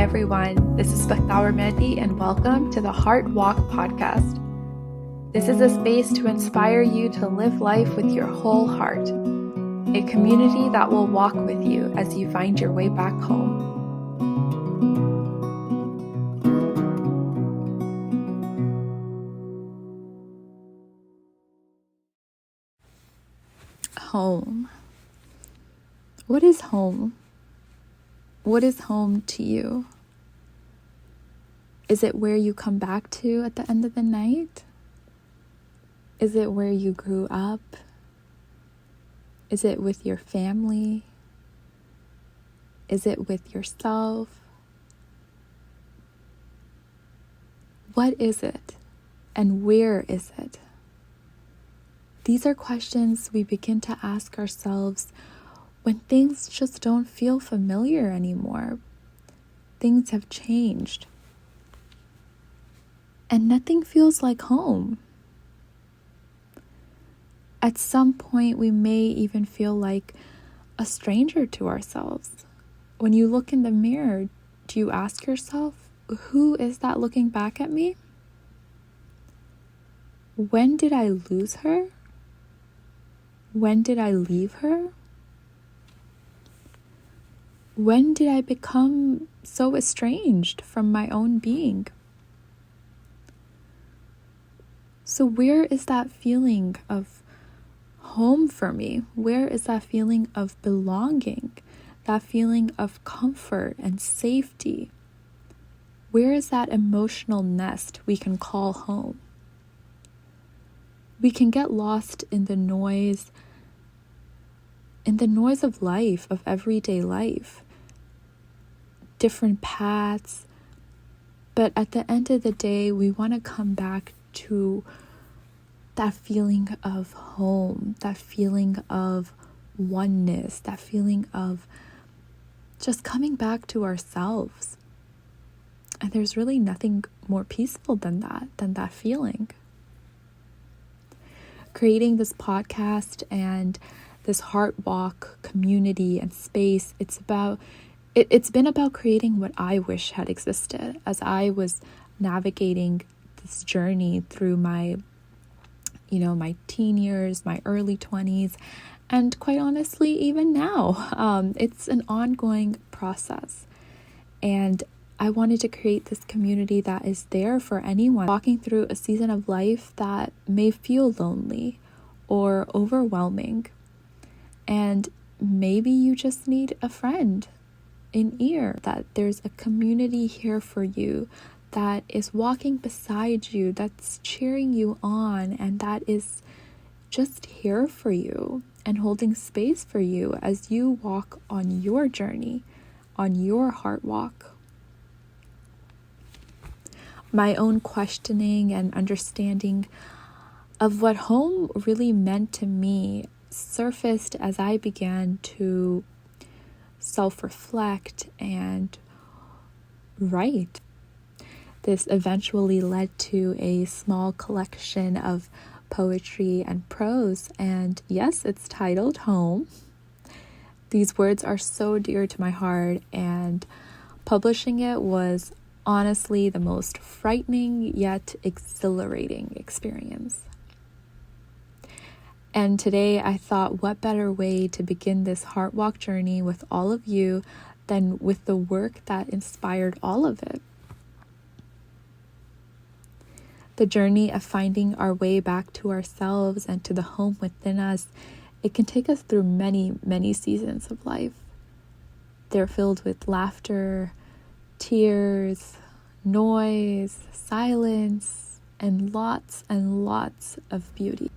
everyone, this is Bakhtawar and welcome to the Heart Walk podcast. This is a space to inspire you to live life with your whole heart, a community that will walk with you as you find your way back home. Home. What is home? What is home to you? Is it where you come back to at the end of the night? Is it where you grew up? Is it with your family? Is it with yourself? What is it? And where is it? These are questions we begin to ask ourselves when things just don't feel familiar anymore. Things have changed. And nothing feels like home. At some point, we may even feel like a stranger to ourselves. When you look in the mirror, do you ask yourself, who is that looking back at me? When did I lose her? When did I leave her? When did I become so estranged from my own being? So where is that feeling of home for me? Where is that feeling of belonging? That feeling of comfort and safety? Where is that emotional nest we can call home? We can get lost in the noise of life, of everyday life. Different paths, but at the end of the day, we want to come back to that feeling of home, that feeling of oneness, that feeling of just coming back to ourselves. And there's really nothing more peaceful than that feeling. Creating this podcast and this Heart Walk community and space, it's been about creating what I wish had existed as I was navigating this journey through my teen years, my early 20s, and quite honestly, even now. It's an ongoing process. And I wanted to create this community that is there for anyone walking through a season of life that may feel lonely or overwhelming. And maybe you just need a friend, an ear, that there's a community here for you that is walking beside you, that's cheering you on, and that is just here for you and holding space for you as you walk on your journey, on your heart walk. My own questioning and understanding of what home really meant to me surfaced as I began to self-reflect and write. This eventually led to a small collection of poetry and prose, and yes, it's titled Home. These words are so dear to my heart, and publishing it was honestly the most frightening yet exhilarating experience. And today I thought, what better way to begin this Heart Walk journey with all of you than with the work that inspired all of it. The journey of finding our way back to ourselves and to the home within us, it can take us through many, many seasons of life. They're filled with laughter, tears, noise, silence, and lots of beauty.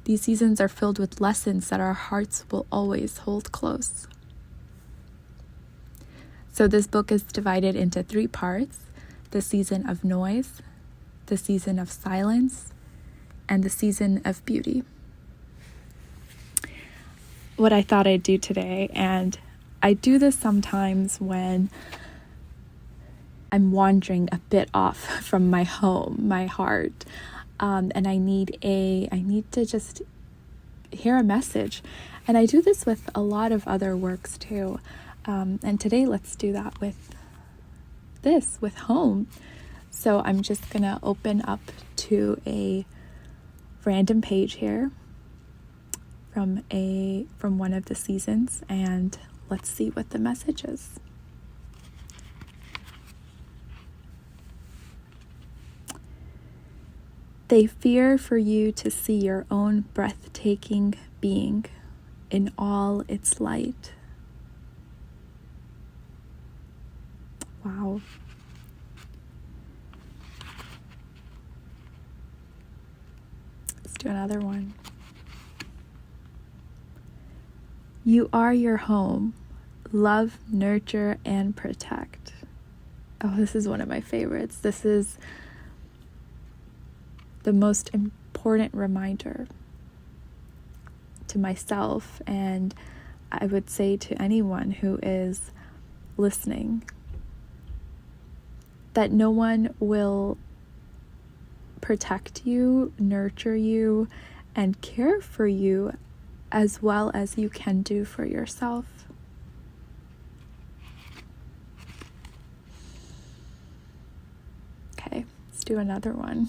These seasons are filled with lessons that our hearts will always hold close. So this book is divided into 3 parts: the season of noise, the season of silence, and the season of beauty. What I thought I'd do today, and I do this sometimes when I'm wandering a bit off from my home, my heart, and I need to just hear a message. And I do this with a lot of other works too. And today, let's do that with this with home. So I'm just gonna open up to a random page here from one of the seasons, and let's see what the message is. They fear for you to see your own breathtaking being in all its light. Wow. Let's do another one. You are your home. Love, nurture, and protect. Oh, this is one of my favorites. This is the most important reminder to myself, and I would say to anyone who is listening, that no one will protect you, nurture you, and care for you as well as you can do for yourself. Okay, let's do another one.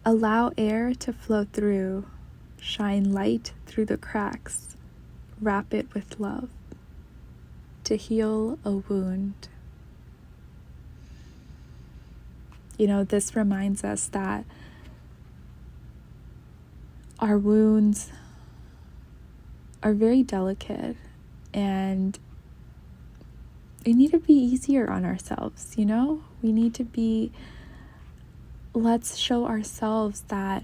Allow air to flow through, shine light through the cracks, wrap it with love, to heal a wound. You know, this reminds us that our wounds are very delicate, and we need to be easier on ourselves, you know? We need to be, let's show ourselves that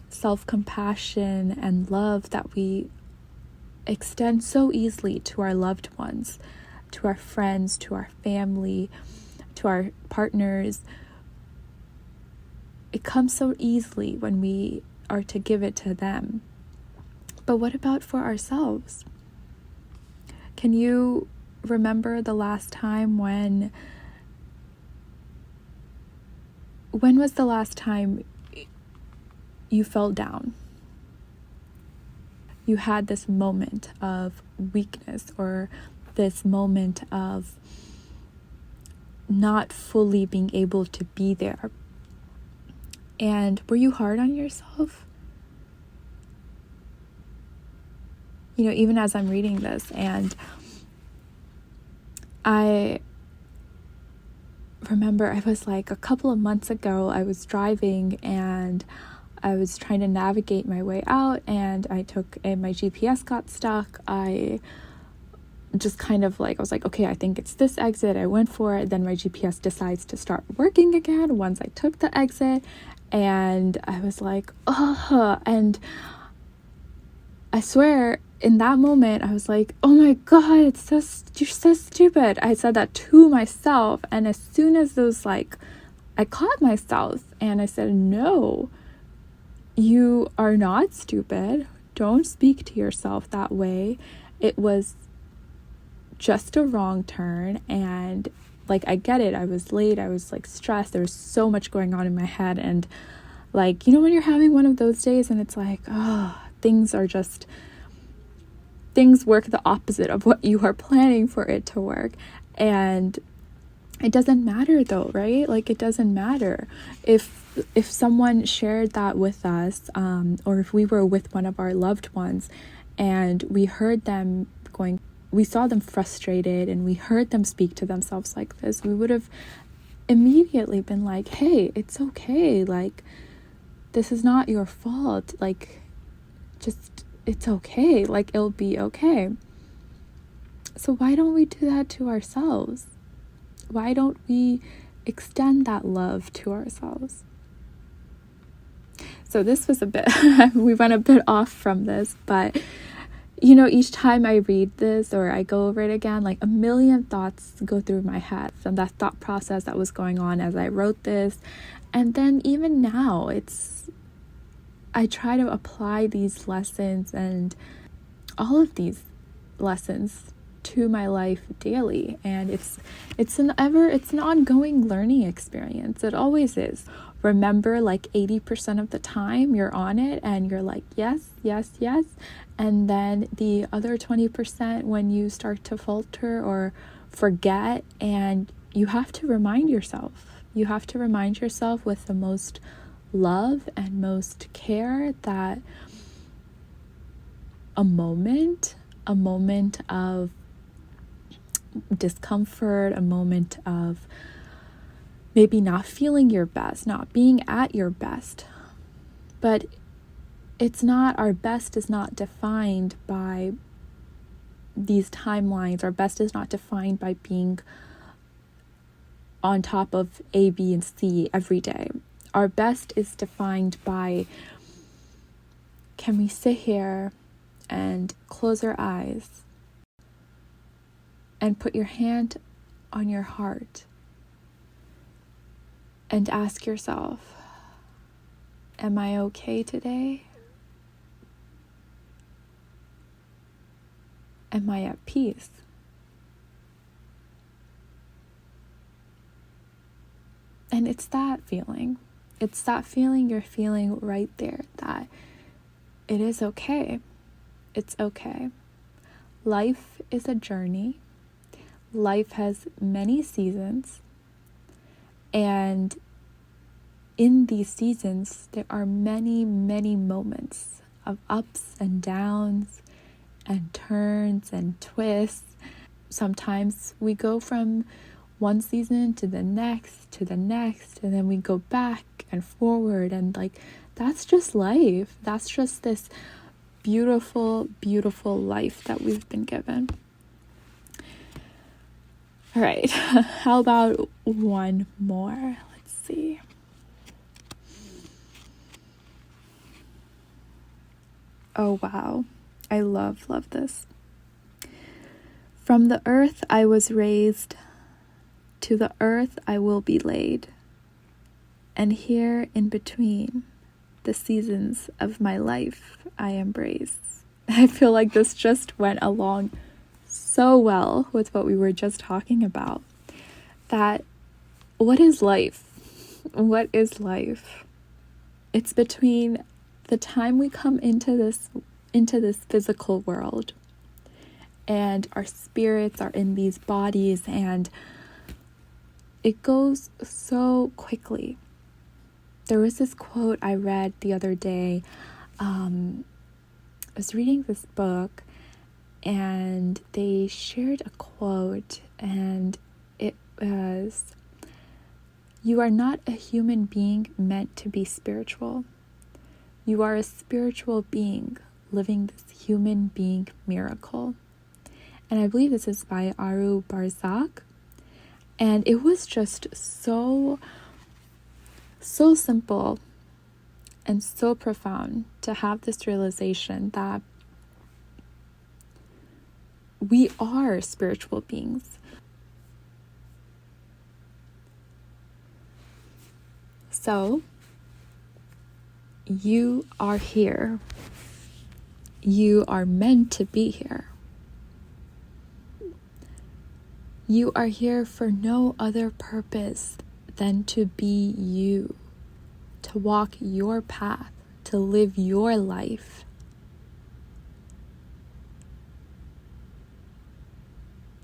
self-compassion and love that we extend so easily to our loved ones, to our friends, to our family, to our partners. It comes so easily when we are to give it to them. But what about for ourselves? Can you remember the last time when was the last time you felt down? You had this moment of weakness, or this moment of not fully being able to be there. And were you hard on yourself? You know, even as I'm reading this, and I remember I was like, a couple of months ago, I was driving and I was trying to navigate my way out, and my GPS got stuck. I just kind of like, I was like, okay, I think it's this exit. I went for it. Then my GPS decides to start working again once I took the exit. And I was like, oh, and I swear in that moment, I was like, oh my God, you're so stupid. I said that to myself. And as soon as I caught myself and I said, no, you are not stupid. Don't speak to yourself that way. It was just a wrong turn. And I get it. I was late. I was stressed. There was so much going on in my head. And when you're having one of those days and it's like, oh, things work the opposite of what you are planning for it to work. And it doesn't matter though, right? It doesn't matter if someone shared that with us, or if we were with one of our loved ones and we heard them we saw them frustrated and we heard them speak to themselves like this, we would have immediately been like, hey, it's okay. This is not your fault. It's okay. It'll be okay. So why don't we do that to ourselves? Why don't we extend that love to ourselves? So this was we went a bit off from this, but each time I read this or I go over it again, a million thoughts go through my head from that thought process that was going on as I wrote this. And then even now, I try to apply these lessons and all of these lessons to my life daily. And it's an ongoing learning experience. It always is, remember like 80% of the time you're on it and you're like, yes, yes, yes. And then the other 20% when you start to falter or forget, and you have to remind yourself. You have to remind yourself with the most love and most care that a moment of discomfort, a moment of maybe not feeling your best, not being at your best. But our best is not defined by these timelines. Our best is not defined by being on top of A, B, and C every day. Our best is defined by, can we sit here and close our eyes and put your hand on your heart and ask yourself, am I okay today? Am I at peace? And it's that feeling. It's that feeling you're feeling right there, that it is okay. It's okay. Life is a journey. Life has many seasons. And in these seasons, there are many, many moments of ups and downs and turns and twists. Sometimes we go from one season to the next, and then we go back and forward, and like, that's just life. That's just this beautiful, beautiful life that we've been given. All right, how about one more? Let's see. Oh, wow. I love this. From the earth I was raised, to the earth I will be laid. And here in between the seasons of my life I embrace. I feel like this just went along so well with what we were just talking about. That what is life? What is life? It's between the time we come into this physical world and our spirits are in these bodies, and it goes so quickly. There was this quote I read the other day. I was reading this book and they shared a quote, and it was, "You are not a human being meant to be spiritual. You are a spiritual being living this human being miracle." And I believe this is by Aru Barzak. And it was just so simple and so profound to have this realization that we are spiritual beings. So, you are here. You are meant to be here. You are here for no other purpose than to be you, to walk your path, to live your life.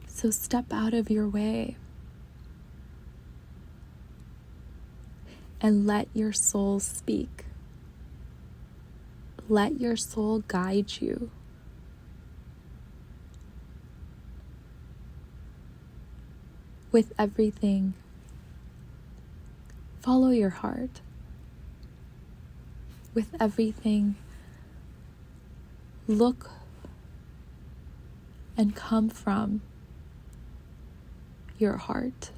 So step out of your way and let your soul speak. Let your soul guide you. With everything, follow your heart. With everything, look and come from your heart.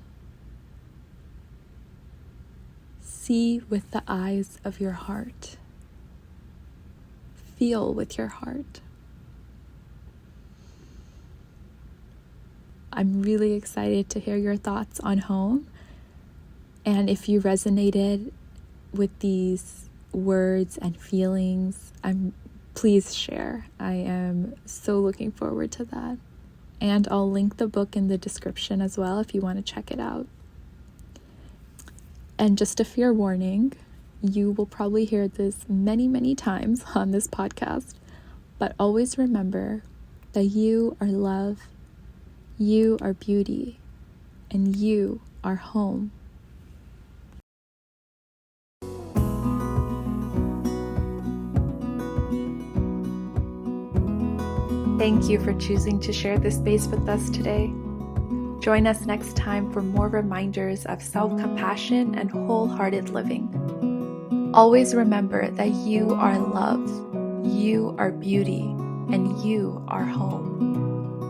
See with the eyes of your heart. Feel with your heart. I'm really excited to hear your thoughts on home. And if you resonated with these words and feelings, please share. I am so looking forward to that. And I'll link the book in the description as well if you want to check it out. And just a fair warning, you will probably hear this many, many times on this podcast, but always remember that you are love, you are beauty, and you are home. Thank you for choosing to share this space with us today. Join us next time for more reminders of self-compassion and wholehearted living. Always remember that you are love, you are beauty, and you are home.